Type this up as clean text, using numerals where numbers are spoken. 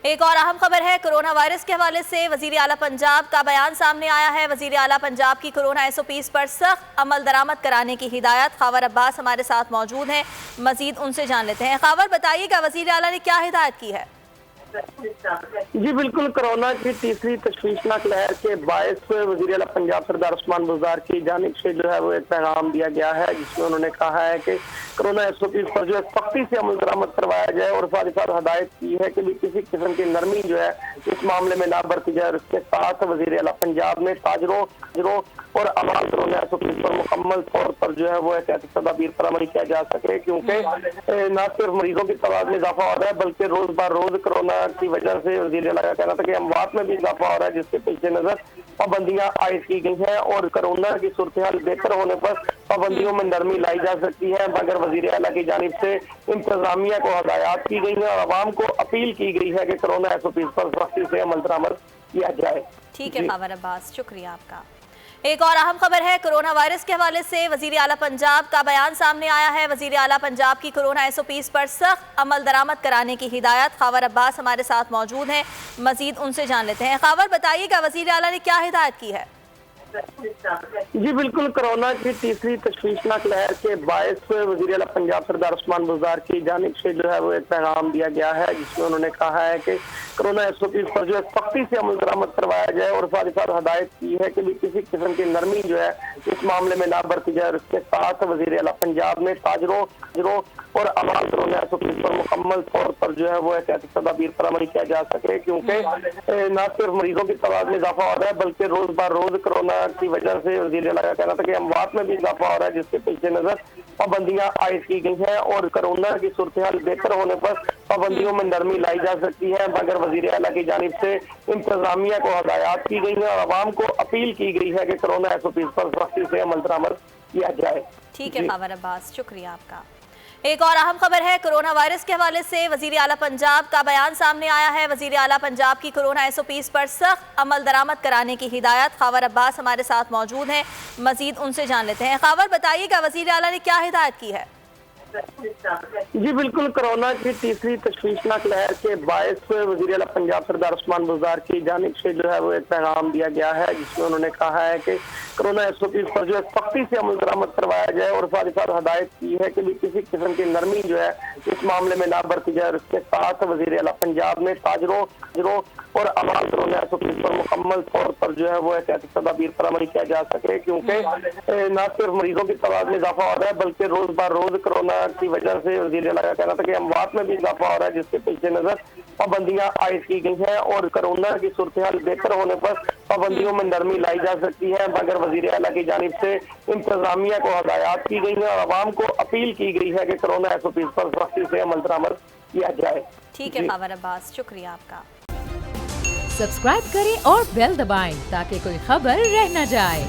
ایک اور اہم خبر ہے کورونا وائرس کے حوالے سے وزیر اعلیٰ پنجاب کا بیان سامنے آیا ہے۔ وزیر اعلیٰ پنجاب کی کورونا SOPs پر سخت عمل درآمد کرانے کی ہدایت۔ خاور عباس ہمارے ساتھ موجود ہیں، مزید ان سے جان لیتے ہیں۔ خاور بتائیے گا وزیر اعلیٰ نے کیا ہدایت کی ہے؟ جی بالکل، کورونا کی تیسری تشویشناک لہر کے باعث وزیر اعلیٰ پنجاب سردار عثمان بزدار کی جانب سے جو ہے وہ ایک پیغام دیا گیا ہے، جس میں انہوں نے کہا ہے کہ کورونا SOPs پر جو ہے سختی سے عمل درآمد کروایا جائے اور ساتھ ہی ساتھ ہدایت کی ہے کہ کسی قسم کی نرمی جو ہے اس معاملے میں نہ برتی جائے۔ اور اس کے ساتھ وزیر اعلیٰ پنجاب نے تاجروں اور عوام کورونا SOPs پر مکمل طور پر جو ہے وہ احتیاطی تدابیر پر عمل کیا جا سکے، کیونکہ نہ صرف مریضوں کی تعداد میں اضافہ ہو رہا ہے بلکہ روز بہ روز کورونا کی وجہ سے وزیر اعلیٰ کا کہنا تھا کہ اموات میں بھی اضافہ ہو رہا ہے، جس کے پیش نظر پابندیاں عائد کی گئی ہیں اور کورونا کی صورتحال بہتر ہونے پر پابندیوں میں نرمی لائی جا سکتی ہے، مگر وزیر اعلیٰ کی جانب سے انتظامیہ کو ہدایات کی گئی ہیں اور عوام کو اپیل کی گئی ہے کہ کورونا SOPs پر سختی سے عمل درآمد کیا جائے۔ ٹھیک ہے خاور عباس، شکریہ آپ کا۔ ایک اور اہم خبر ہے کورونا وائرس کے حوالے سے وزیر اعلیٰ پنجاب کا بیان سامنے آیا ہے۔ وزیر اعلیٰ پنجاب کی کورونا SOPs پر سخت عمل درآمد کرانے کی ہدایت۔ خاور عباس ہمارے ساتھ موجود ہیں، مزید ان سے جان لیتے ہیں۔ خاور بتائیے گا وزیر اعلیٰ نے کیا ہدایت کی ہے؟ جی بالکل، کورونا کی تیسری تشویشناک لہر کے باعث وزیر اعلیٰ پنجاب سردار عثمان بزدار کی جانب سے جو ہے وہ ایک پیغام دیا گیا ہے، جس میں انہوں نے کہا ہے کہ کورونا SOPs پر جو ہے سختی سے عمل درآمد کروایا جائے اور ساتھ ہی ساتھ ہدایت کی ہے کہ کسی قسم کی نرمی جو ہے اس معاملے میں نہ برتی جائے۔ اور اس کے ساتھ وزیر اعلیٰ پنجاب نے تاجروں اور عوام کورونا SOPs پر مکمل طور پر جو ہے وہ احتیاطی تدابیر پر عمل کیا جا سکے، کیونکہ نہ صرف مریضوں کی تعداد میں اضافہ ہو رہا ہے بلکہ روز بہ روز کورونا کی وجہ سے وزیر اعلیٰ کا کہنا تھا کہ اموات میں بھی اضافہ ہو رہا ہے، جس کے پیش نظر پابندیاں عائد کی گئی ہیں اور کورونا کی صورتحال بہتر ہونے پر پابندیوں میں نرمی لائی جا سکتی ہے، مگر وزیر اعلیٰ کی جانب سے انتظامیہ کو ہدایات کی گئی ہیں اور عوام کو اپیل کی گئی ہے کہ کورونا SOPs پر سختی سے عمل درآمد کیا جائے۔ ٹھیک ہے خاور عباس، شکریہ آپ کا۔ ایک اور اہم خبر ہے کورونا وائرس کے حوالے سے وزیر اعلیٰ پنجاب کا بیان سامنے آیا ہے۔ وزیر اعلیٰ پنجاب کی کورونا SOPs پر سخت عمل درآمد کرانے کی ہدایت۔ خاور عباس ہمارے ساتھ موجود ہیں، مزید ان سے جان لیتے ہیں۔ خاور بتائیے گا وزیر اعلیٰ نے کیا ہدایت کی ہے؟ جی بالکل، کورونا کی تیسری تشویشناک لہر کے باعث وزیر اعلیٰ پنجاب سردار عثمان بزدار کی جانب سے جو ہے وہ ایک پیغام دیا گیا ہے، جس میں انہوں نے کہا ہے کہ کورونا SOPs پر جو ہے سختی سے عمل درآمد کروایا جائے اور ساتھ ہی ساتھ ہدایت کی ہے کہ کسی قسم کی نرمی جو ہے اس معاملے میں نہ برتی جائے۔ اور اس کے ساتھ وزیر اعلیٰ پنجاب نے تاجروں اور عوام کورونا SOPs پر مکمل طور پر جو ہے وہ احتیاطی تدابیر پر عمل کیا جا سکے، کیونکہ نہ صرف مریضوں کی تعداد میں اضافہ ہو رہا ہے بلکہ روز بہ روز کورونا کی وجہ سے وزیر اعلیٰ کا کہنا تھا کہ اموات میں بھی اضافہ ہو رہا ہے، جس کے پیش نظر پابندیاں عائد کی گئی ہیں اور کورونا کی صورتحال بہتر ہونے پر پابندیوں میں نرمی لائی جا سکتی ہے، مگر وزیر اعلیٰ کی جانب سے انتظامیہ کو ہدایات کی گئی ہیں اور عوام کو اپیل کی گئی ہے کہ کورونا SOPs پر سختی سے عمل درآمد کیا جائے۔ ٹھیک ہے خاور عباس، شکریہ آپ کا۔ سبسکرائب کریں اور بیل دبائیں تاکہ کوئی خبر رہ نہ جائے۔